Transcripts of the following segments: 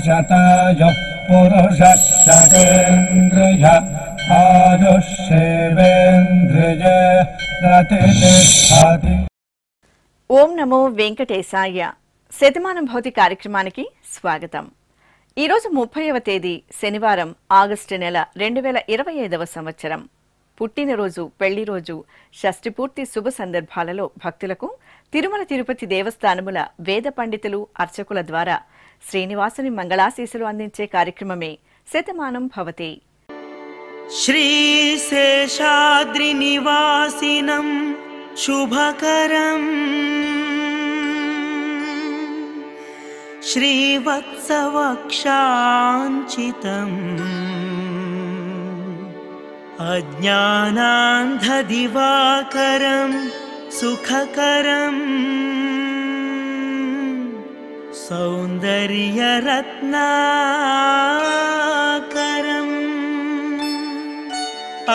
शतायुः पुरुषः शतेन्द्रिय आयुष्येवेन्द्रिये प्रतिष्ठति। ఓం నమో వెంకటేశాయ. శతమానం భౌతి కార్యక్రమానికి స్వాగతం. ఈరోజు 30వ తేదీ శనివారం, ఆగస్టు నెల 2025వ సంవత్సరం. పుట్టినరోజు, పెళ్లి రోజు, షష్ఠి పూర్తి శుభ సందర్భాలలో భక్తులకు తిరుమల తిరుపతి దేవస్థానముల వేద పండితులు, అర్చకుల ద్వారా శ్రీనివాసుని మంగళాశీసులు అందించే కార్యక్రమమే శతమానం భవతి. శ్రీశేషాద్రి నివాసినం శుభకరం శ్రీవత్సవక్షాంచితం అజ్ఞానాంధదివాకరం సుఖకరం సౌందర్యరత్నాకరం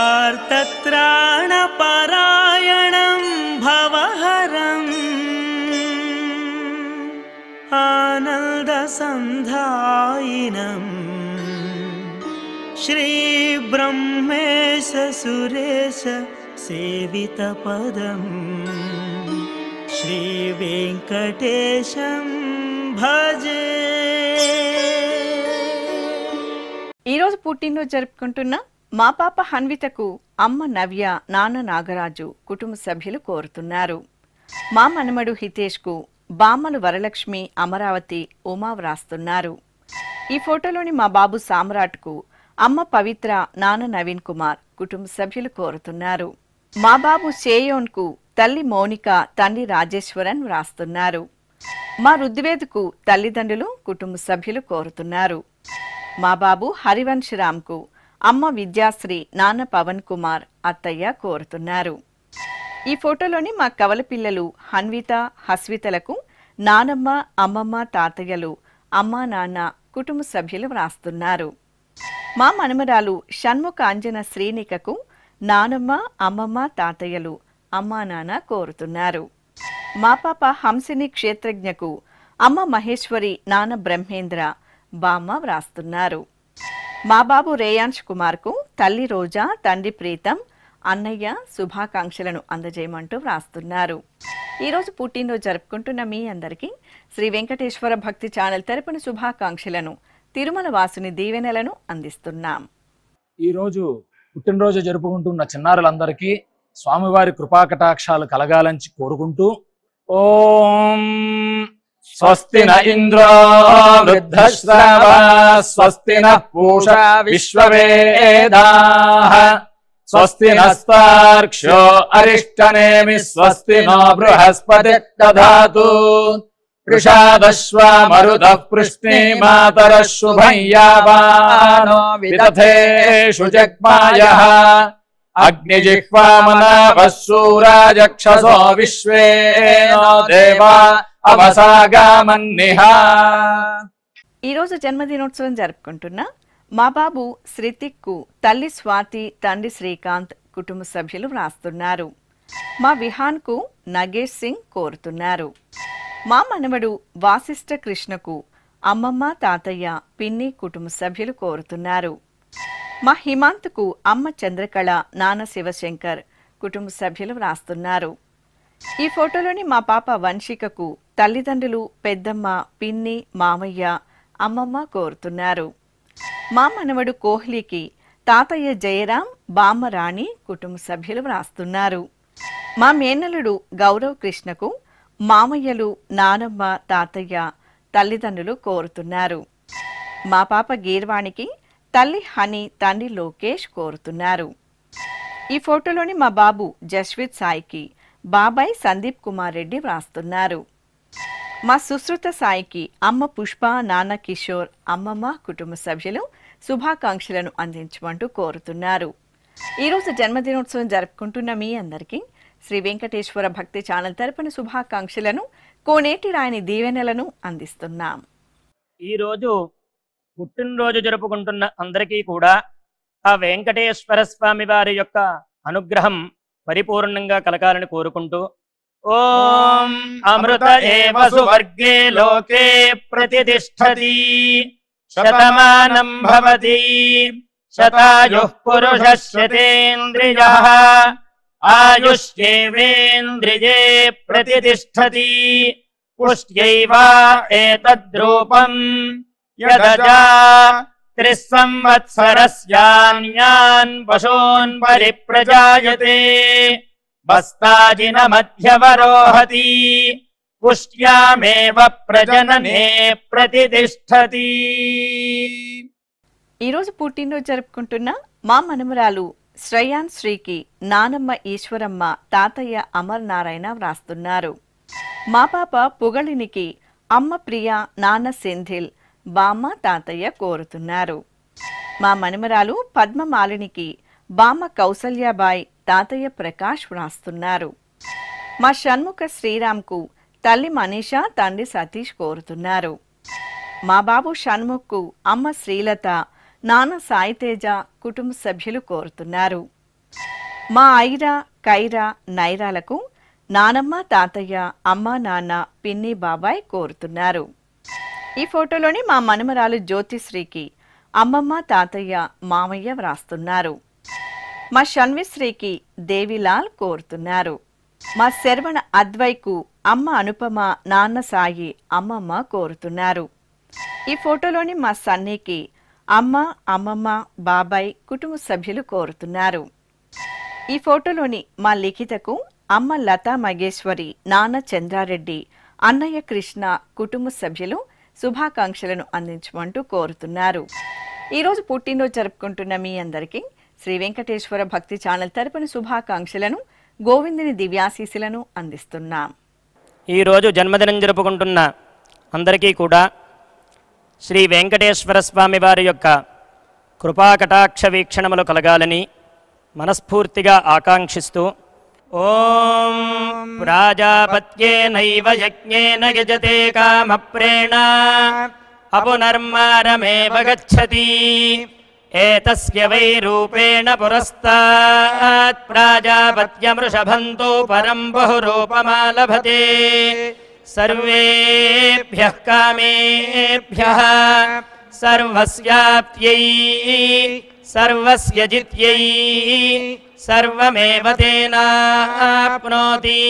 ఆర్తత్రాణపరాయణం భవహరం ఆనందసంధాయినం శ్రీబ్రహ్మేశ సురేశ సేవితపదం శ్రీవేంకటేశం భజే. ఈరోజు పుట్టినరోజు జరుపుకుంటున్న మా పాప హన్వితకు అమ్మ నవ్య, నాన్న నాగరాజు, కుటుంబ సభ్యులు కోరుతున్నారు. మా మనమడు హితేష్కు బామ్మలు వరలక్ష్మి, అమరావతి, ఉమా వ్రాస్తున్నారు. ఈ ఫోటోలోని మా బాబు సామ్రాట్కు అమ్మ పవిత్ర, నాన్న నవీన్ కుమార్, కుటుంబ సభ్యులు కోరుతున్నారు. మా బాబు షేయోన్కు తల్లి మౌనిక, తండ్రి రాజేశ్వరన్ వ్రాస్తున్నారు. మా రుద్వేద్కు తల్లిదండ్రులు, కుటుంబ సభ్యులు కోరుతున్నారు. మా బాబు హరివంశ్ రామ్కు అమ్మ విద్యాశ్రీ, నాన్న పవన్ కుమార్, అత్తయ్య కోరుతున్నారు. ఈ ఫోటోలోని మా కవల పిల్లలు హన్విత, హస్వితలకు నానమ్మ, అమ్మమ్మ, తాతయ్యలు, అమ్మ, నాన్న, కుటుంబ సభ్యులు వ్రాస్తున్నారు. మా మనమరాలు షణ్ముఖాంజన శ్రీనికకు నానమ్మ, అమ్మమ్మ, తాతయ్యలు, అమ్మా, నాన్న కోరుతున్నారు. మా పాప హంసిని క్షేత్రజ్ఞకు అమ్మ మహేశ్వరి, నాన్న బ్రహ్మేంద్ర, బామ్మ వ్రాస్తున్నారు. మా బాబు రేయాన్ష్ కుమార్కు తల్లి రోజా, తండ్రి ప్రీతం, అన్నయ్య శుభాకాంక్షలను అందజేయమంటూ వ్రాస్తున్నారు. ఈరోజు పుట్టినరోజు జరుపుకుంటున్న మీ అందరికీ శ్రీ వెంకటేశ్వర భక్తి ఛానల్ తరపున శుభాకాంక్షలను, తిరుమల వాసుని దీవెనలను అందిస్తున్నాం. ఈరోజు పుట్టినరోజు జరుపుకుంటున్న చిన్నారులందరికీ స్వామివారి కృపాకటాక్షాలు కలగాలని కోరుకుంటూ ఓం స్వస్తి న ఇంద్రో వృద్ధశ్రవా స్వస్తి న పూషా విశ్వవేదాః స్వస్తి నస్తార్క్ష్యో అరిష్టనేమి స్వస్తి నో బృహస్పతి దధాతు వృషాదశ్వా మరుతః పృష్ణే మాతరః శుభం యావానో విదథేషు జగ్మాయః అగ్నిజిహ్వామనాభः శూరాజక్షసో విశ్వేనో దేవా అవసాగామన్నిహ. ఈరోజు జన్మదినోత్సవం జరుపుకుంటున్న మా బాబు శ్రీతిక్కు తల్లి స్వాతి, తండ్రి శ్రీకాంత్, కుటుంబ సభ్యులు వ్రాస్తున్నారు. మా విహాన్కు నగేష్ సింగ్ కోరుతున్నారు. మా మనవడు వాసిష్ఠ కృష్ణకు అమ్మమ్మ, తాతయ్య, పిన్ని, కుటుంబ సభ్యులు కోరుతున్నారు. మా హిమాంత్కు అమ్మ చంద్రకళ, నాన్న శివశంకర్, కుటుంబ సభ్యులు వ్రాస్తున్నారు. ఈ ఫోటోలోని మా పాప వంశికకు తల్లిదండ్రులు, పెద్దమ్మ, పిన్ని, మామయ్య, అమ్మమ్మ కోరుతున్నారు. మా మనవడు కోహ్లీకి తాతయ్య జయరాం, బామ్మ రాణి, కుటుంబ సభ్యులు వ్రాస్తున్నారు. మా మేనల్లుడు గౌరవ్ కృష్ణకు మామయ్యలు, నానమ్మ, తాతయ్య, తల్లిదండ్రులు కోరుతున్నారు. మా పాప గీర్వాణికి తల్లి హని, తండ్రి లోకేష్ కోరుతున్నారు. ఈ ఫోటోలోని మా బాబు జస్విత్ సాయికి బాబాయ్ సందీప్ కుమార్ రెడ్డి వ్రాస్తున్నారు. మా సుశ్రుత సాయికి అమ్మ పుష్ప, నాన్న కిషోర్, అమ్మమ్మ, కుటుంబ సభ్యులు శుభాకాంక్షలను అందించమంటూ కోరుతున్నారు. ఈరోజు జన్మదినోత్సవం జరుపుకుంటున్న మీ అందరికీ శ్రీ వెంకటేశ్వర భక్తి ఛానల్ తరపున శుభాకాంక్షలను, కోనేటి రాయని దీవెనలను అందిస్తున్నాం. ఈరోజు పుట్టినరోజు జరుపుకుంటున్న అందరికీ కూడా ఆ వెంకటేశ్వర స్వామి వారి యొక్క అనుగ్రహం పరిపూర్ణంగా కలగాలని కోరుకుంటూ ఓం అమృత ఏవ సువర్గే లోకే ప్రతిష్ఠతి శతమానం భవతి శతాయుః పురుషः శతేంద్రియः ఆయుష్యేవేంద్రియే ప్రతిష్టతి పుష్ట్యైవ ఏతద్రూపం యదజా 3 సంవత్సరస్యాన్యాన్ పశూన్ పరిప్రజాయతే బస్తాజిన మధ్యవరోహతి పుష్ట్యామేవ ప్రజననే ప్రతిష్టతి. ఈరోజు పుట్టినరోజు జరుపుకుంటున్న మా మనమరాలు శ్రేయాన్ శ్రీకి నానమ్మ ఈశ్వరమ్మ తాతయ్య అమర్ నారాయణ వ్రాస్తున్నారు. మా పాప పుగళినికి అమ్మ ప్రియ నాన్న సెంధిల్ బామ్మ తాతయ్య కోరుతున్నారు. మా మనమరాలు పద్మమాలినికి బామ్మ కౌసల్యాబాయ్ తాతయ్య ప్రకాష్ వ్రాస్తున్నారు. మా షణ్ముఖ శ్రీరామ్కు తల్లి మనీషా తండ్రి సతీష్ కోరుతున్నారు. మా బాబు షణ్ముఖ్కు అమ్మ శ్రీలత నాన్న సాయితేజ కుటుంబ సభ్యులు కోరుతున్నారు. మా ఐరా కైరా నైరాలకు నానమ్మ తాతయ్య అమ్మ నాన్న పిన్ని బాబాయ్ కోరుతున్నారు. ఈ ఫోటోలోని మా మనమరాలు జ్యోతిశ్రీకి అమ్మమ్మ తాతయ్య మామయ్య వ్రాస్తున్నారు. మా షణ్విశ్రీకి దేవిలాల్ కోరుతున్నారు. మా శర్వణ అద్వైకు అమ్మ అనుపమ నాన్న సాయి అమ్మమ్మ కోరుతున్నారు. ఈ ఫోటోలోని మా సన్నీకి అమ్మ అమ్మమ్మ బాబాయ్ కుటుంబ సభ్యులు కోరుతున్నారు. ఈ ఫోటోలోని మా లిఖితకు అమ్మ లతా మగేశ్వరి నాన్న చంద్రారెడ్డి అన్నయ్య కృష్ణ కుటుంబ సభ్యులు శుభాకాంక్షలను అందించమంటూ కోరుతున్నారు. ఈరోజు పుట్టినరోజు జరుపుకుంటున్న మీ అందరికీ శ్రీ వెంకటేశ్వర భక్తి ఛానల్ తరపున శుభాకాంక్షలను గోవిందుని దివ్యాశీస్సులను అందిస్తున్నాం. ఈరోజు జన్మదినం జరుపుకుంటున్న అందరికీ కూడా శ్రీ వెంకటేశ్వర స్వామి వారి యొక్క కృపాకటాక్ష వీక్షణములు కలగాలని మనస్ఫూర్తిగా ఆకాంక్షిస్తూ ఓం ప్రాజాపత్యేనైవ యజ్ఞేన యజతే కామప్రేణ అపునర్మారమేవ గచ్చతి ఏతస్య వై రూపేణ పురస్తాత్ ప్రాజాపత్యమృషభంతో పరం బహురూపమాలభతే సర్వేభ్యః కామేభ్యః సర్వస్యాప్త్యై సర్వస్య జిత్యై సర్వమేవ తేనాప్నోతి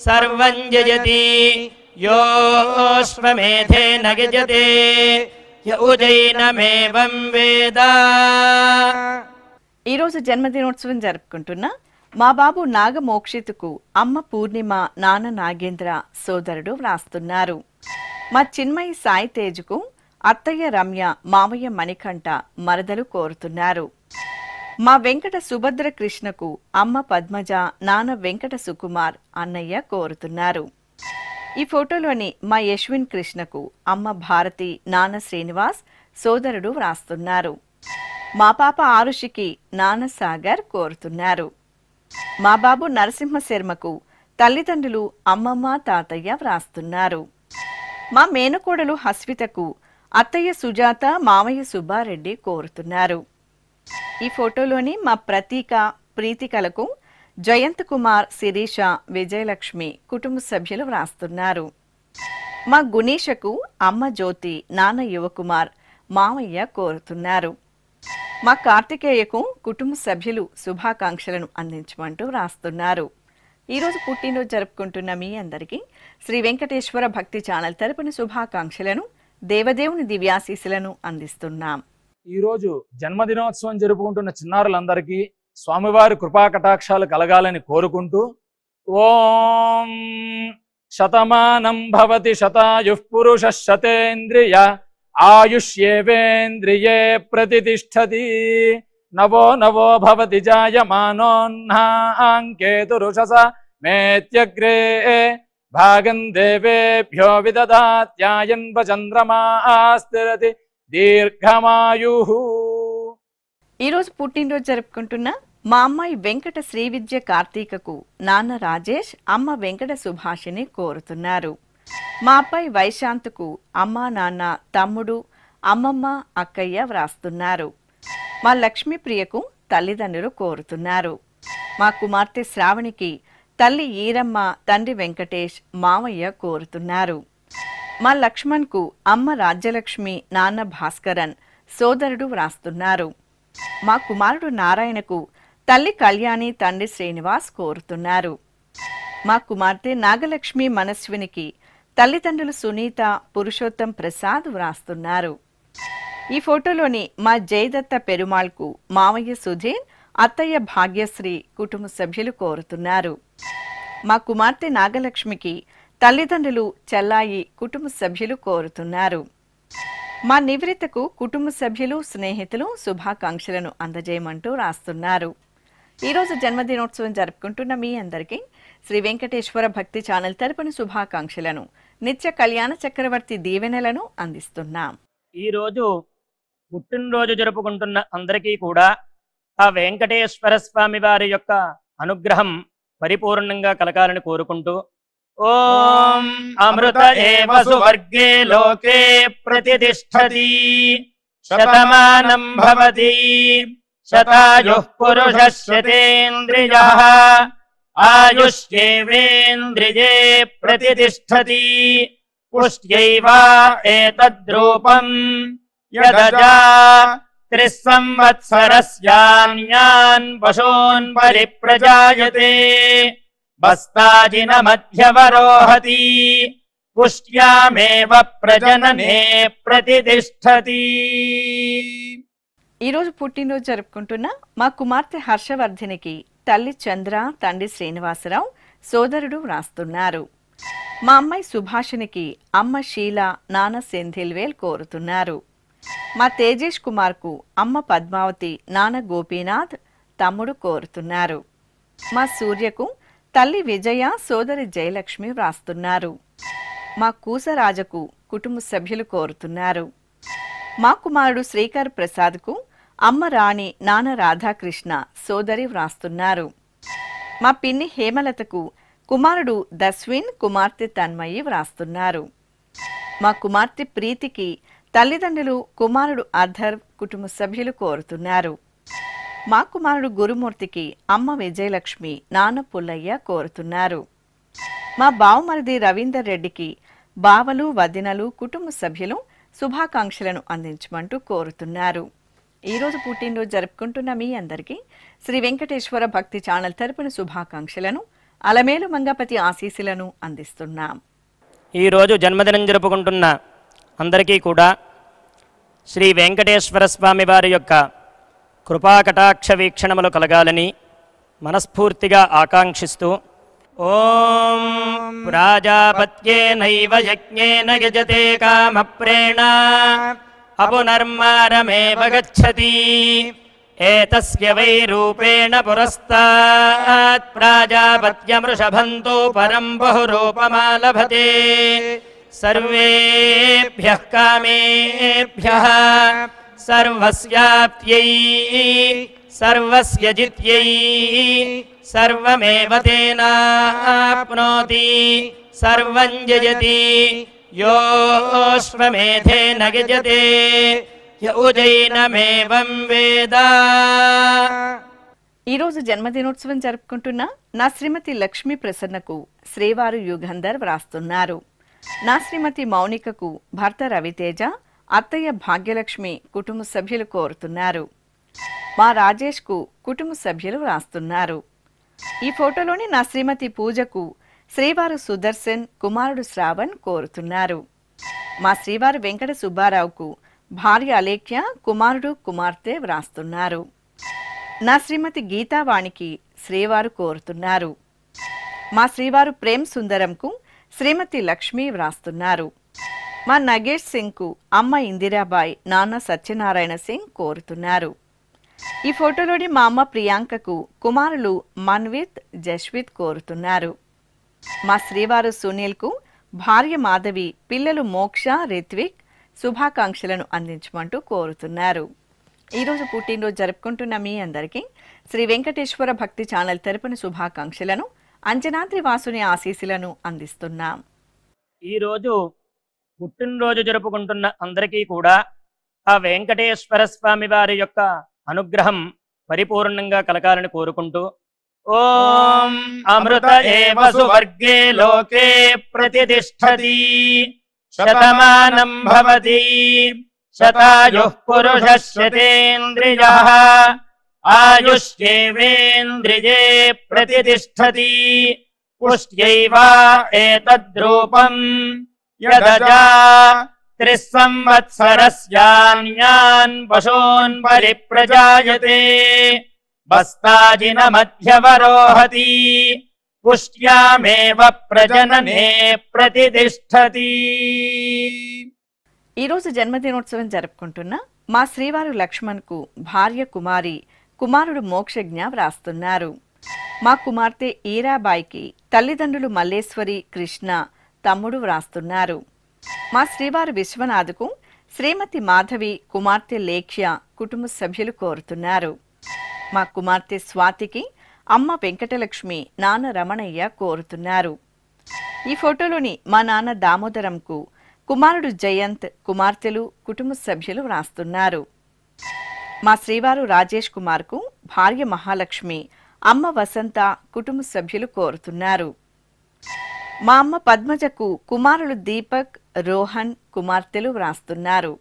సర్వం జయతి యోష్వమేధేన గజతే యౌజైనమేవం వేద. ఈరోజు జన్మదినోత్సవం జరుపుకుంటున్న మా బాబు నాగమోక్షితుకు అమ్మ పూర్ణిమ నాన్న నాగేంద్ర సోదరుడు వ్రాస్తున్నారు. మా చిన్మయి సాయి తేజుకు అత్తయ్య రమ్య మావయ్య మణికంఠ మరదలు కోరుతున్నారు. మా వెంకట సుభద్ర కృష్ణకు అమ్మ పద్మజ నాన్న వెంకట సుకుమార్ అన్నయ్య కోరుతున్నారు. ఈ ఫోటోలోని మా యశ్విన్ కృష్ణకు అమ్మ భారతి నాన్న శ్రీనివాస్ సోదరుడు వ్రాస్తున్నారు. మా పాప ఆరుషికి నాన్న సాగర్ కోరుతున్నారు. మా బాబు నరసింహ శర్మకు తల్లిదండ్రులు అమ్మమ్మ తాతయ్య వ్రాస్తున్నారు. మా మేనకోడలు హస్వితకు అత్తయ్య సుజాత మామయ్య సుబ్బారెడ్డి కోరుతున్నారు. ఈ ఫోటోలోని మా ప్రతీక ప్రీతికలకు జయంత్ కుమార్ శిరీష విజయలక్ష్మి కుటుంబ సభ్యులు వ్రాస్తున్నారు. మా గుణీషకు అమ్మ జ్యోతి నాన్న యువకుమార్ మామయ్య కోరుతున్నారు. మా కార్తికేయకు కుటుంబ సభ్యులు శుభాకాంక్షలను అందించమంటూ వ్రాస్తున్నారు. ఈరోజు పుట్టినరోజు జరుపుకుంటున్న మీ అందరికీ శ్రీ వెంకటేశ్వర భక్తి ఛానల్ తరపున శుభాకాంక్షలను దేవదేవుని దివ్యాశీస్సులను అందిస్తున్నాం. ఈరోజు జన్మదినోత్సవం జరుపుకుంటున్న చిన్నారులందరికీ స్వామివారి కృపాకటాక్షాలు కలగాలని కోరుకుంటూ ఓం శతమానం భవతి శతాయుః పురుషః శతేంద్రియ ఆయుష్యేవేంద్రియే ప్రతిష్టతి నవో నవో భవతి జాయమానోన్హాంకేతురుషస మేత్యగ్రే భాగం దేవేభ్యో విదదాత్యాయన్వ చంద్రమాస్థిరతి దీర్ఘమాయుః. ఈరోజు పుట్టినరోజు జరుపుకుంటున్న మా అమ్మాయి వెంకట శ్రీవిద్య కార్తీకకు నాన్న రాజేష్ అమ్మ వెంకట సుభాషిని కోరుతున్నారు. మా అబ్బాయి వైశాంత్కు అమ్మ నాన్న తమ్ముడు అమ్మమ్మ అక్కయ్య వ్రాస్తున్నారు. మా లక్ష్మీప్రియకు తల్లిదండ్రులు కోరుతున్నారు. మా కుమార్తె శ్రావణికి తల్లి ఈరమ్మ తండ్రి వెంకటేష్ మామయ్య కోరుతున్నారు. మా లక్ష్మణ్కు అమ్మ రాజ్యలక్ష్మి, నాన్న భాస్కరన్, సోదరుడు వ్రాస్తున్నారు. మా కుమారుడు నారాయణకు తల్లి కళ్యాణి, తండ్రి శ్రీనివాస్ కోరుతున్నారు. మా కుమార్తె నాగలక్ష్మి మనస్వినికి తల్లిదండ్రులు సునీత, పురుషోత్తం ప్రసాద్ వ్రాస్తున్నారు. ఈ ఫోటోలోని మా జయదత్త పెరుమాళ్కు మావయ్య సుధీర్, అత్తయ్య భాగ్యశ్రీ కుటుంబ సభ్యులు కోరుతున్నారు. మా కుమార్తె నాగలక్ష్మికి తల్లిదండ్రులు చెల్లాయి కుటుంబ సభ్యులు కోరుతున్నారు. మా నివృత్తకు కుటుంబ సభ్యులు, స్నేహితులు శుభాకాంక్షలను అందజేయమంటూ రాస్తున్నారు. ఈరోజు జన్మదినోత్సవం జరుపుకుంటున్న మీ అందరికీ శ్రీ వెంకటేశ్వర భక్తి ఛానల్ తరపున శుభాకాంక్షలను, నిత్య కళ్యాణ చక్రవర్తి దీవెనలను అందిస్తున్నాం. ఈరోజు పుట్టినరోజు జరుపుకుంటున్న అందరికీ కూడా ఆ వెంకటేశ్వర స్వామి వారి యొక్క అనుగ్రహం పరిపూర్ణంగా కలగాలని కోరుకుంటూ, ఓం అమృత ఏవ సువర్గే లోకే ప్రతిష్ఠతి శతమానం భవతి శతాయుః పురుషः శతేంద్రియః ఆయుష్యేవేంద్రియే ప్రతిష్ఠతి పుష్ట్యైవ ఏతద్రూపం యదజా త్రిస్సంవత్సరస్యాన్యాన్ పశూన్ పరిప్రజాయతే బస్తాజిన మధ్యవరోహతి పుష్ట్యామేవ ప్రజననే ప్రతిష్ఠతి. ఈరోజు పుట్టినరోజు జరుపుకుంటున్న మా కుమార్తె హర్షవర్ధినికి తల్లి చంద్ర, తండ్రి శ్రీనివాసరావు, సోదరుడు వ్రాస్తున్నారు. మా అమ్మాయి సుభాషినికి అమ్మ షీల, నాన్న సెంధిల్వేల్ కోరుతున్నారు. మా తేజేష్ కుమార్కు అమ్మ పద్మావతి, నాన్న గోపీనాథ్, తమ్ముడు కోరుతున్నారు. మా సూర్యకు తల్లి విజయ, సోదరి జయలక్ష్మి వ్రాస్తున్నారు. మా కూసరాజకు కుటుంబ సభ్యులు కోరుతున్నారు. మా కుమారుడు శ్రీకర్ ప్రసాద్కు అమ్మ రాణి, నాన్న రాధాకృష్ణ, సోదరి వ్రాస్తున్నారు. మా పిన్ని హేమలతకు కుమారుడు దస్విన్, కుమార్తె తన్మయి వ్రాస్తున్నారు. మా కుమార్తె ప్రీతికి తల్లిదండ్రులు, కుమారుడు అధర్, కుటుంబ సభ్యులు కోరుతున్నారు. మా కుమారుడు గురుమూర్తికి అమ్మ విజయలక్ష్మి, నాన్న పుల్లయ్య కోరుతున్నారు. మా బావమరిది రవీందర్ రెడ్డికి బావలు, వదినలు, కుటుంబ సభ్యులు శుభాకాంక్షలను అందించమంటూ కోరుతున్నారు. ఈరోజు పుట్టినరోజు జరుపుకుంటున్న మీ అందరికీ శ్రీ వెంకటేశ్వర భక్తి ఛానల్ తరపున శుభాకాంక్షలను, అలమేలు మంగపతి ఆశీస్సులను అందిస్తున్నాం. ఈరోజు జన్మదినం జరుపుకుంటున్న అందరికీ కూడా శ్రీ వెంకటేశ్వర స్వామి వారి యొక్క కృపాకటాక్ష వీక్షణములు కలగాలని మనస్ఫూర్తిగా ఆకాంక్షిస్తూ, ఓం ప్రాజాపత్యేనైవ యజ్ఞేన యజతే కామప్రేణ అపునర్మారమేవ గచ్చతి ఏతస్య వై రూపేణ పురస్తాత్ ప్రాజాపత్యమృషభంతో పరం బహురూపమాలభతే సర్వేభ్యః కామేభ్యః సర్వస్యాప్త్యై సర్వస్య జిత్యై సర్వమేవ తేనాప్నోతి సర్వం జయతి యోऽశ్వమేధేన యజతే యౌజైనమేవం వేద. ఈరోజు జన్మదినోత్సవం జరుపుకుంటున్న నా శ్రీమతి లక్ష్మీ ప్రసన్నకు శ్రీవారు యుగంధర్ వ్రాస్తున్నారు. నా శ్రీమతి మౌనికకు భర్త రవితేజ, అత్తయ్య భాగ్యలక్ష్మి, కుటుంబ సభ్యులు కోరుతున్నారు. మా రాజేష్కు కుటుంబ సభ్యులు వ్రాస్తున్నారు. ఈ ఫోటోలోని నా శ్రీమతి పూజకు శ్రీవారు సుదర్శన్, కుమారుడు శ్రావణ్ కోరుతున్నారు. మా శ్రీవారు వెంకట సుబ్బారావుకు భార్య అలేఖ్య, కుమారుడు కుమార్తె వ్రాస్తున్నారు. నా శ్రీమతి గీతావాణికి శ్రీవారు కోరుతున్నారు. మా శ్రీవారు ప్రేమ్ సుందరంకు శ్రీమతి లక్ష్మి వ్రాస్తున్నారు. మా నగేష్ సింగ్కు అమ్మ ఇందిరాబాయ్, నాన్న సత్యనారాయణ సింగ్ కోరుతున్నారు. ఈ ఫోటోలోని మా అమ్మ ప్రియాంకకు కుమారులు మన్విత్, జస్విత్ కోరుతున్నారు. మా శ్రీవారు సునీల్కు భార్య మాధవి, పిల్లలు మోక్ష, రిత్విక్ శుభాకాంక్షలను అందించమంటూ కోరుతున్నారు. ఈరోజు పుట్టినరోజు జరుపుకుంటున్న మీ అందరికీ శ్రీ వెంకటేశ్వర భక్తి ఛానల్ తరపున శుభాకాంక్షలను, అంజనాద్రి వాసుని ఆశీస్సులను అందిస్తున్నాం. ఈరోజు పుట్టినరోజు జరుపుకుంటున్న అందరికీ కూడా ఆ వెంకటేశ్వర స్వామి వారి యొక్క అనుగ్రహం పరిపూర్ణంగా కలగాలని కోరుకుంటూ, ఓం అమృత ఏవ సువర్గే లోకే ప్రతిష్ఠతి శతమానం భవతి శతాయుః పురుషः శతేంద్రియः ఆయుష్యేవేంద్రియే ప్రతిష్టతి పుష్ట్యైవా ఏతద్రూపం యదజా 3 సంవత్సరస్యాన్యాన్ పశూన్ పరిప్రజాయతే బస్తాజినమధ్యవరోహతి పుష్ట్యామేవ ప్రజననే ప్రతిష్టతి. ఈరోజు జన్మదినోత్సవం జరుపుకుంటున్న మా శ్రీవారు లక్ష్మణ్కు భార్య కుమారి, కుమారుడు మోక్షజ్ఞ వ్రాస్తున్నారు. మా కుమార్తె ఈరాబాయికి తల్లిదండ్రులు మల్లేశ్వరి, కృష్ణ, తమ్ముడు వ్రాస్తున్నారు. మా శ్రీవారు విశ్వనాథ్కు శ్రీమతి మాధవి, కుమార్తె లేఖ్య, కుటుంబ సభ్యులు కోరుతున్నారు. మా కుమార్తె స్వాతికి అమ్మ వెంకటలక్ష్మి, నాన్న రమణయ్య కోరుతున్నారు. ఈ ఫోటోలోని మా నాన్న దామోదరంకు కుమారుడు జయంత్, కుమార్తెలు, కుటుంబ సభ్యులు వ్రాస్తున్నారు. మా శ్రీవారు రాజేష్ కుమార్కు భార్య మహాలక్ష్మి, అమ్మ వసంత, కుటుంబ సభ్యులు కోరుతున్నారు. మా అమ్మ పద్మజకు కుమారులు దీపక్, రోహన్, కుమార్తెలు వ్రాస్తున్నారు.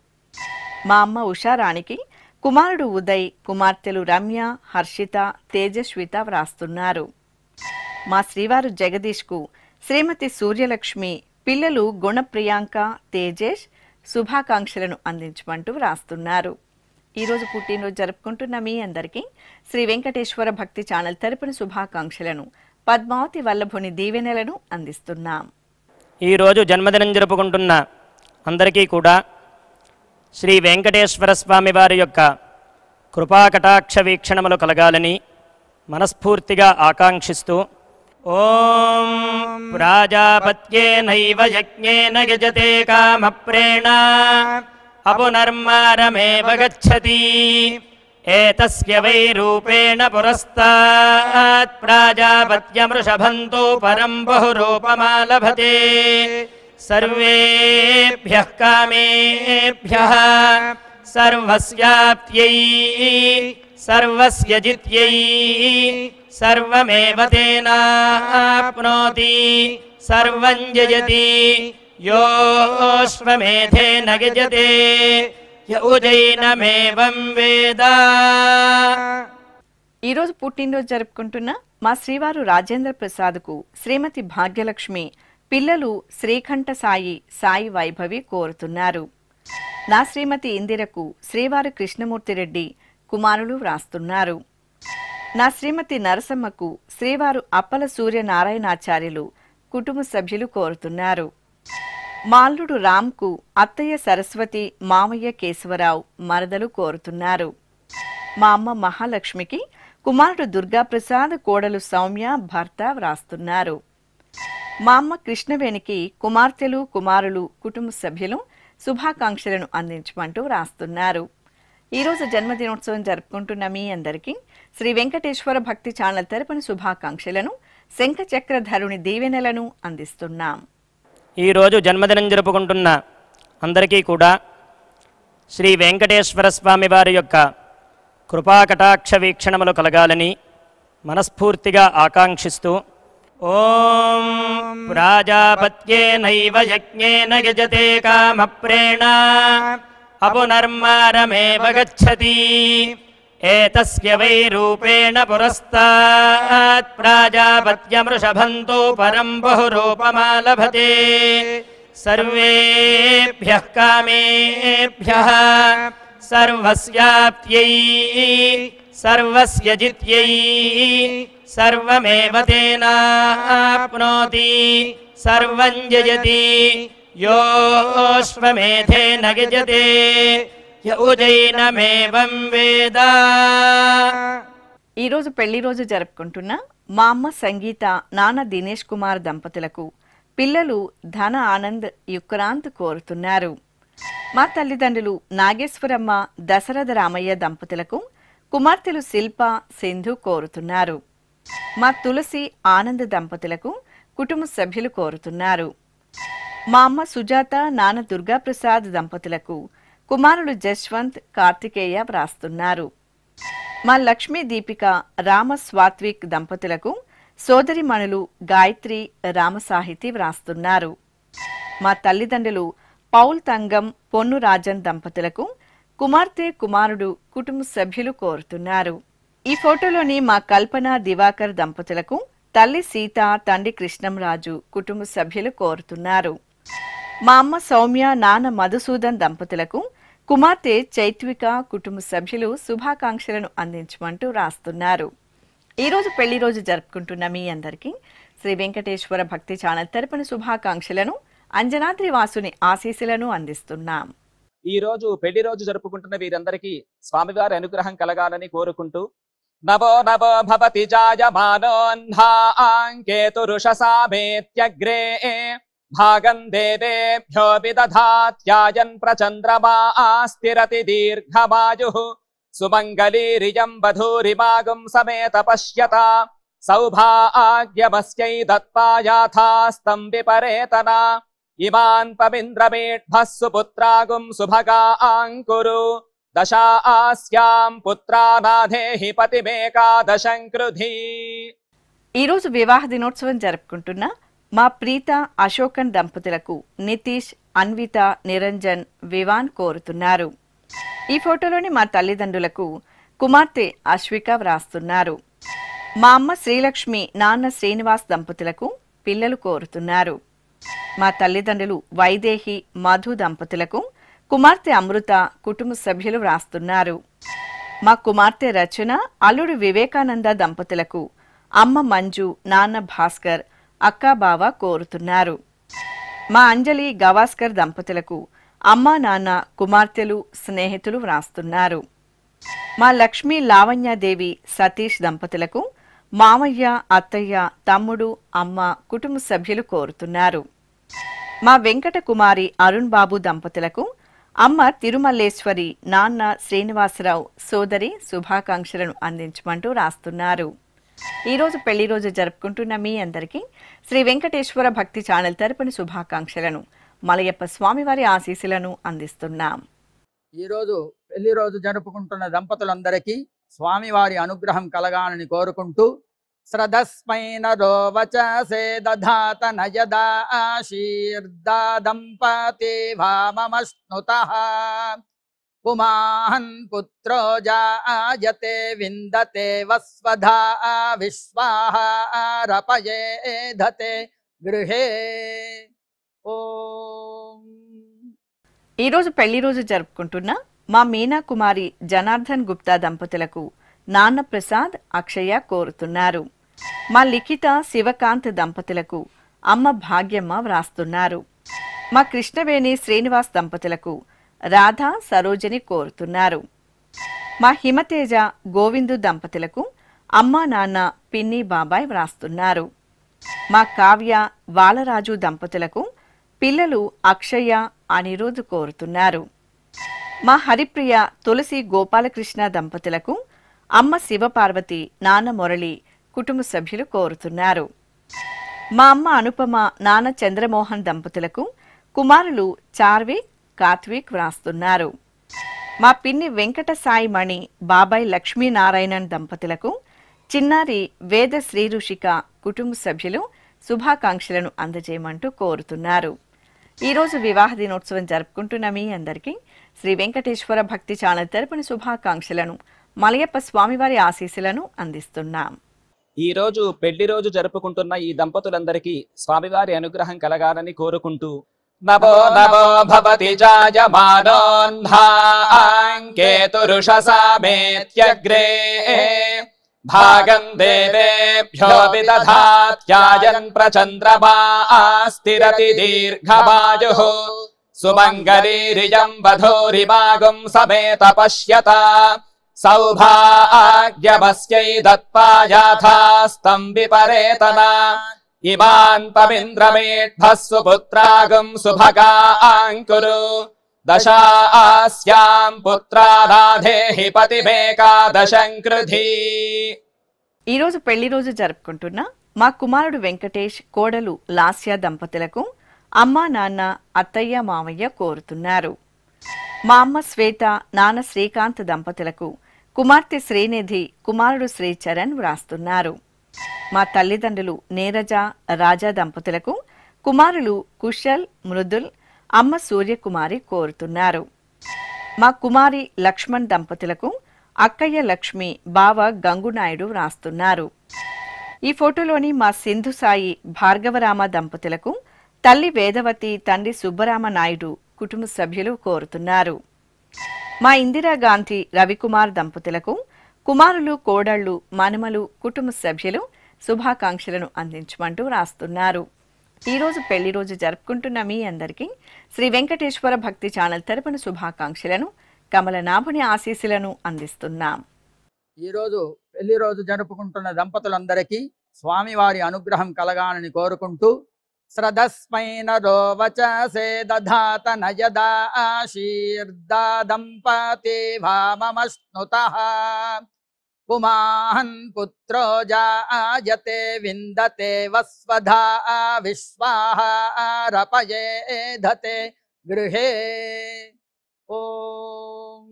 మా అమ్మ ఉషారాణికి కుమారుడు ఉదయ్, కుమార్తెలు రమ్య, హర్షిత, తేజస్విత వ్రాస్తున్నారు. మా శ్రీవారు జగదీష్కు శ్రీమతి సూర్యలక్ష్మి, పిల్లలు గుణప్రియాంక, తేజేష్ శుభాకాంక్షలను అందించమంటూ వ్రాస్తున్నారు. ఈరోజు పుట్టినరోజు జరుపుకుంటున్న మీ అందరికీ శ్రీ వెంకటేశ్వర భక్తి ఛానల్ తరపున శుభాకాంక్షలను, పద్మావతి వల్లభుని దీవెనలను అందిస్తున్నాం. ఈరోజు జన్మదినం జరుపుకుంటున్న అందరికీ కూడా శ్రీ వెంకటేశ్వర స్వామి వారి యొక్క కృపాకటాక్ష వీక్షణములు కలగాలని మనస్ఫూర్తిగా ఆకాంక్షిస్తూ ఓం ప్రాజాపత్యేనైవ యజ్ఞేన యజతే కామప్రేణ అపునర్మారమేవ గచ్చతి ఏతస్య వై రూపేణ పురస్తాత్ ప్రాజాపత్యమృషభంతో పరం బహురూపమాలభతే సర్వేభ్యః కామేభ్యః సర్వస్యాప్త్యై సర్వస్య జిత్యై సర్వమేవ తేనాప్నోతి సర్వం జయతి యోశ్వమేధేన గజతే యఉజైనమేవం వేద. ఈరోజు పుట్టినరోజు జరుపుకుంటున్న మా శ్రీవారు రాజేంద్ర ప్రసాద్కు శ్రీమతి భాగ్యలక్ష్మి, పిల్లలు శ్రీకంఠ సాయి, సాయి వైభవి కోరుతున్నారు. నా శ్రీమతి ఇందిరకు శ్రీవారు కృష్ణమూర్తిరెడ్డి, కుమారులు వ్రాస్తున్నారు. నా శ్రీమతి నరసమ్మకు శ్రీవారు అప్పల సూర్యనారాయణాచార్యులు, కుటుంబ సభ్యులు కోరుతున్నారు. మాల్లుడు రామ్కు అత్తయ్య సరస్వతి, మామయ్య కేశవరావు, మరదలు కోరుతున్నారు. మా అమ్మ మహాలక్ష్మికి కుమారుడు దుర్గాప్రసాద్, కోడలు సౌమ్య, భర్త వ్రాస్తున్నారు. మా అమ్మ కృష్ణవేణికి కుమార్తెలు, కుమారులు, కుటుంబ సభ్యులు శుభాకాంక్షలను అందించమంటూ వ్రాస్తున్నారు. ఈరోజు జన్మదినోత్సవం జరుపుకుంటున్న మీ అందరికీ శ్రీ వెంకటేశ్వర భక్తి ఛానల్ తరపున శుభాకాంక్షలను, శంఖచక్రధరుని దీవెనలను అందిస్తున్నాం. ఈరోజు జన్మదినం జరుపుకుంటున్న అందరికీ కూడా శ్రీ వెంకటేశ్వర స్వామి వారి యొక్క కృపాకటాక్ష వీక్షణములు కలగాలని మనస్ఫూర్తిగా ఆకాంక్షిస్తూ ఓం ప్రాజాపత్యేనైవ యజ్ఞేన యజతే కామప్రేణ అపునర్మారమేవ గచ్చతి ఏతస్య వై రూపేణ పురస్తాత్ ప్రాజాపత్యమృషభంతో పరం బహురూపమాలభతే సర్వేభ్యః కామేభ్యః సర్వస్యాప్త్యై సర్వస్య జిత్యై సర్వమేవ తేనాప్నోతి సర్వం జయతి యోశ్వమేధేన గజతే యఉజైనమేవం వేద. ఈరోజు పెళ్లి రోజు జరుపుకుంటున్న మా అమ్మ సంగీత, నాన్న దినేష్ కుమార్ దంపతులకు పిల్లలు ధన, ఆనంద్, యుక్రాంత్ కోరుతున్నారు. మా తల్లిదండ్రులు నాగేశ్వరమ్మ, దశరథ రామయ్య దంపతులకు కుమార్తెలు శిల్ప, సింధు కోరుతున్నారు. మా తులసి, ఆనంద్ దంపతులకు కుటుంబ సభ్యులు కోరుతున్నారు. మా అమ్మ సుజాత, నాన్న దుర్గాప్రసాద్ దంపతులకు కుమారులు జశ్వంత్, కార్తికేయ వ్రాస్తున్నారు. మా లక్ష్మీ దీపిక, రామ స్వాత్విక్ దంపతులకు సోదరిమణులు గాయత్రి, రామసాహితి వ్రాస్తున్నారు. మా తల్లిదండ్రులు పౌల్ తంగం పొన్ను రాజన్ దంపతులకు కుమార్తె కుమారుడు కుటుంబ సభ్యులు కోరుతున్నారు. ఈ ఫోటోలోని మా కల్పన దివాకర్ దంపతులకు తల్లి సీత, తండ్రి కృష్ణంరాజు కుటుంబ సభ్యులు కోరుతున్నారు. మా అమ్మ సౌమ్య, నాన్న మధుసూదన్ దంపతులకు కుమార్తె చైత్విక కుటుంబ సభ్యులు శుభాకాంక్షలను అందించమంటూ రాస్తున్నారు. ఈరోజు పెళ్లి రోజు జరుపుకుంటున్న మీ అందరికీ శ్రీ వెంకటేశ్వర భక్తి ఛానల్ తరపున శుభాకాంక్షలను, అంజనాద్రి వాసుని ఆశీస్సులను అందిస్తున్నాం. ఈ రోజు పెళ్లి రోజు జరుపుకుంటున్న వీరందరికీ స్వామివారి అనుగ్రహం కలగాలని కోరుకుంటూ నవో నవో భవతి జాయమానోన్హాంకేతురుషసామేత్యగ్రే భాగం దేవేభ్యో విదధాత్యాయన్ ప్రచంద్రమా స్థిరతి దీర్ఘమాయుః సుమంగళీరియం వధూరిమాగం సమేత పశ్యత సౌభాగ్యమస్యై దత్పాయాథాస్తం విపరేతనా ఇమాన్ పవింద్రమేఢ్భః సుపుత్రాగుం సుభగాంకురు దశాస్యాం పుత్రానాధేహి పతిమేకాదశం కృధి. ఈరోజు వివాహ దినోత్సవం జరుపుకుంటున్న మా ప్రీత అశోకన్ దంపతులకు నితీష్, అన్విత, నిరంజన్, వివాన్ కోరుతున్నారు. ఈ ఫోటోలోని మా తల్లిదండ్రులకు కుమార్తె అశ్విక వ్రాస్తున్నారు. మా అమ్మ శ్రీలక్ష్మి, నాన్న శ్రీనివాస్ దంపతులకు పిల్లలు కోరుతున్నారు. మా తల్లిదండ్రులు వైదేహి, మధు దంపతులకు కుమార్తె అమృత కుటుంబ సభ్యులు వ్రాస్తున్నారు. మా కుమార్తె రచన, అల్లుడు వివేకానంద దంపతులకు అమ్మ మంజు, నాన్న భాస్కర్, అక్క బావ కోరుతున్నారు. మా అంజలి, గవాస్కర్ దంపతులకు అమ్మ నాన్న, కుమార్తెలు, స్నేహితులు వ్రాస్తున్నారు. మా లక్ష్మీ, లావణ్యాదేవి, సతీష్ దంపతులకు మామయ్య, అత్తయ్య, తమ్ముడు, అమ్మ కుటుంబ సభ్యులు కోరుతున్నారు. మా వెంకట కుమారి, అరుణ్ బాబు దంపతులకు అమ్మ తిరుమల్లేశ్వరి, నాన్న శ్రీనివాసరావు, సోదరి శుభాకాంక్షలను అందించమంటూ రాస్తున్నారు. ఈరోజు పెళ్లి రోజు జరుపుకుంటున్న మీ అందరికీ శ్రీ వెంకటేశ్వర భక్తి ఛానల్ తరపున శుభాకాంక్షలను, మలయప్ప స్వామివారి ఆశీస్సులను అందిస్తున్నాం. ఈరోజు పెళ్లి రోజు జరుపుకుంటున్న దంపతులందరికీ స్వామివారి అనుగ్రహం కలగాలని కోరుకుంటూ శ్రద్ధస్మై నరో వచసే దధాత నయదా ఆశీర్దా దంపతి భామమశ్నుతః పుమాహన్ పుత్రో జాయతే విందతే వస్వధా విశ్వాహారపయేధతే గృహే. ఓం. ఈరోజు పెళ్లి రోజు జరుపుకుంటున్న మా మీనా కుమారి, జనార్దన్ గుప్తా దంపతులకు నాన్న ప్రసాద్, అక్షయ కోరుతున్నారు. మా లిఖిత, శివకాంత్ దంపతులకు అమ్మ భాగ్యమ్మ వ్రాస్తున్నారు. మా కృష్ణవేణి, శ్రీనివాస్ దంపతులకు రాధ, సరోజిని కోరుతున్నారు. మా హిమతేజ, గోవిందు దంపతులకు అమ్మ నాన్న, పిన్ని, బాబాయ్ వ్రాస్తున్నారు. మా కావ్య, బాలరాజు దంపతులకు పిల్లలు అక్షయ, అనిరుద్ కోరుతున్నారు. మా హరిప్రియ, తులసి, గోపాలకృష్ణ దంపతులకు అమ్మ శివపార్వతి, నాన్న మురళి కుటుంబ సభ్యులు కోరుతున్నారు. మా అమ్మ అనుపమ, నాన్న చంద్రమోహన్ దంపతులకు కుమారులు చార్విక్, కాత్విక్ వ్రాస్తున్నారు. మా పిన్ని వెంకట సాయి మణి, బాబాయ్ లక్ష్మీనారాయణన్ దంపతులకు చిన్నారి వేద శ్రీ ఋషిక కుటుంబ సభ్యులు శుభాకాంక్షలను అందజేయమంటూ కోరుతున్నారు. ఈరోజు వివాహ దినోత్సవం జరుపుకుంటున్న మీ అందరికీ శ్రీ వెంకటేశ్వర భక్తి ఛానల్ తరపున శుభాకాంక్షలను, మలయప్ప స్వామివారి ఆశీస్సులను అందిస్తున్నాం. ఈ రోజు పెళ్లి రోజు జరుపుకుంటున్న ఈ దంపతులందరికీ స్వామివారి అనుగ్రహం కలగాలని కోరుకుంటూ నవో నవో భవతి జాయమానోన్హాంకేతురుషసామేత్యగ్రే భాగం దేవేభ్యో విదధాత్యాయన్ ప్రచంద్రమా స్థిరతి దీర్ఘమాయుః సుమంగళీరియం వధూరిమాగం సమేత పశ్యత సౌభాగ్యమస్యై దత్పాయాథాస్తం విపరేతనా ఇమాన్ పవింద్రమేఢ్భః సుపుత్రాగం సుభగాంకురు దశాస్యాం పుత్రానాధేహి పతిమేకాదశం కృధి. ఈరోజు పెళ్లి రోజు జరుపుకుంటున్న మా కుమారుడు వెంకటేష్, కోడలు లాస్య దంపతులకు అమ్మ నాన్న, అత్తయ్య, మామయ్య కోరుతున్నారు. మా అమ్మ శ్వేత, నాన్న శ్రీకాంత్ దంపతులకు కుమార్తె శ్రీనిధి, కుమారుడు శ్రీచరణ్ వ్రాస్తున్నారు. మా తల్లిదండ్రులు నీరజ, రాజా దంపతులకు కుమారులు కుశల్, మృదుల్, అమ్మ సూర్యకుమారి కోరుతున్నారు. మా కుమారి లక్ష్మణ్ దంపతులకు అక్కయ్య లక్ష్మి, బావ గంగునాయుడు రాస్తున్నారు. ఈ ఫోటోలోని మా సింధు సాయి భార్గవరామ దంపతులకు తల్లి వేదవతి, తండ్రి సుబ్బరామ నాయుడు కుటుంబ సభ్యులు కోరుతున్నారు. మా ఇందిరాగాంధీ రవికుమార్ దంపతులకు కుమారులు, కోడళ్లు, మనుమలు కుటుంబ సభ్యులు శుభాకాంక్షలను అందించమంటూ రాస్తున్నారు. ఈరోజు పెళ్లి రోజు జరుపుకుంటున్న మీ అందరికీ శ్రీ వెంకటేశ్వర భక్తి ఛానల్ తరపున శుభాకాంక్షలను, కమలనాభుని ఆశీస్సులను అందిస్తున్నాం. ఈరోజు పెళ్లి రోజు జరుపుకుంటున్న దంపతులందరికీ స్వామివారి అనుగ్రహం కలగాలని కోరుకుంటూ శ్రదస్మై నరో వచసే దధాత నయదా ఆశీర్దా దంపతి వామమశ్నుతః పుమాన్ పుత్రో జాయతే విందతే వస్వధా విశ్వాహారపయేధతే గృహే. ఓం.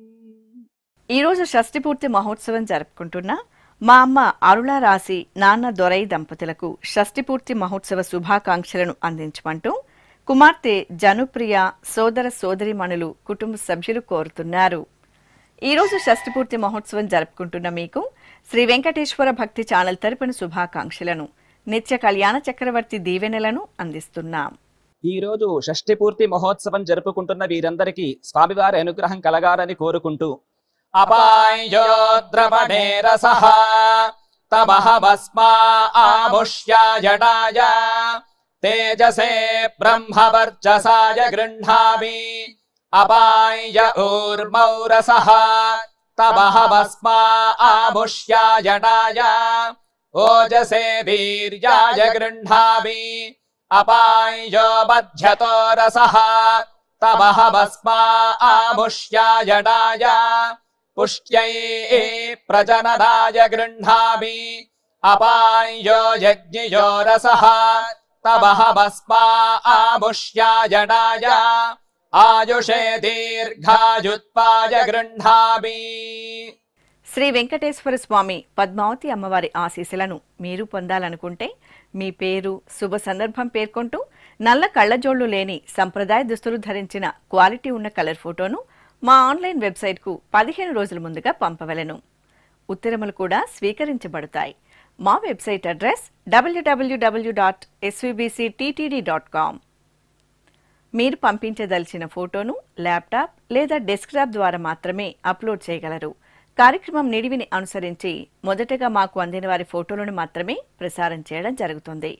ఈరోజు షష్ఠి పూర్తి మహోత్సవం జరుపుకుంటున్న మా అమ్మ అరుళ రాశి, నాన్న దొరై దంపతులకు షష్ఠి పూర్తి మహోత్సవ శుభాకాంక్షలను అందించమంటూ కుమార్తె జనుప్రియ, సోదర సోదరిమణులు కుటుంబ సభ్యులు కోరుతున్నారు. ఈరోజు షష్ఠి పూర్తి మహోత్సవం జరుపుకుంటున్న మీకు శ్రీ వెంకటేశ్వర భక్తి ఛానల్ తరపున శుభాకాంక్షలను, నిత్య కళ్యాణ చక్రవర్తి దీవెనలను అందిస్తున్నాం. ఈ రోజు షష్ఠి పూర్తి మహోత్సవం జరుపుకుంటున్న వీరందరికీ స్వామివారి అనుగ్రహం కలగాలని కోరుకుంటూ అపాయోద్రవణే రసః తమః భస్మా ఆముష్యాయడాయ తేజసే బ్రహ్మవర్చసాయ గృహ్ణామి అపాయ ఊర్మౌ రసః తమః భస్మా ఆముష్యాయడాయ ఓజసే వీర్యాయ గృహ్ణామి అపాయో మధ్యతో రసః తమః భస్మా ఆముష్యాయడాయ పుష్ట్యై ప్రజననాయ గృహ్ణామి అపాయో యజ్ఞయో రసః తమః భస్మా ఆముష్యాయడాయ ఆయుషే దీర్ఘాయుత్వాయ గృహ్ణామి. శ్రీ వెంకటేశ్వర స్వామి పద్మావతి అమ్మవారి ఆశీస్సులను మీరు పొందాలనుకుంటే మీ పేరు, శుభ సందర్భం పేర్కొంటూ నల్ల కళ్లజోళ్లు లేని సంప్రదాయ దుస్తులు ధరించిన క్వాలిటీ ఉన్న కలర్ ఫోటోను మా ఆన్లైన్ వెబ్సైట్కు 15 రోజుల ముందుగా పంపవలెను. ఉత్తరములు కూడా స్వీకరించబడతాయి. మా వెబ్సైట్ అడ్రస్ www.svbcttd.com. మీరు పంపించదలిచిన ఫోటోను ల్యాప్టాప్ లేదా డెస్క్టాప్ ద్వారా మాత్రమే అప్లోడ్ చేయగలరు. కార్యక్రమం నిడివిని అనుసరించి మొదటగా మాకు అందిన వారి ఫోటోలను మాత్రమే ప్రసారం చేయడం జరుగుతుంది.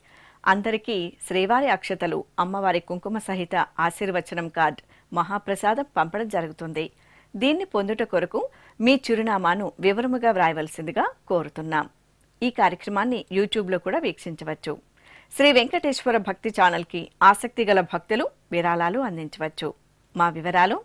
అందరికీ శ్రీవారి అక్షతలు, అమ్మవారి కుంకుమ సహిత ఆశీర్వచనం కార్డ్, మహాప్రసాదం పంపడం జరుగుతుంది. దీన్ని పొందుట కొరకు మీ చిరునామాను వివరముగా వ్రాయవలసిందిగా కోరుతున్నాం. ఈ కార్యక్రమాన్ని యూట్యూబ్లో కూడా వీక్షించవచ్చు. శ్రీ వెంకటేశ్వర భక్తి ఛానల్కి ఆసక్తి గల భక్తులు విరాళాలు అందించవచ్చు. మా వివరాలు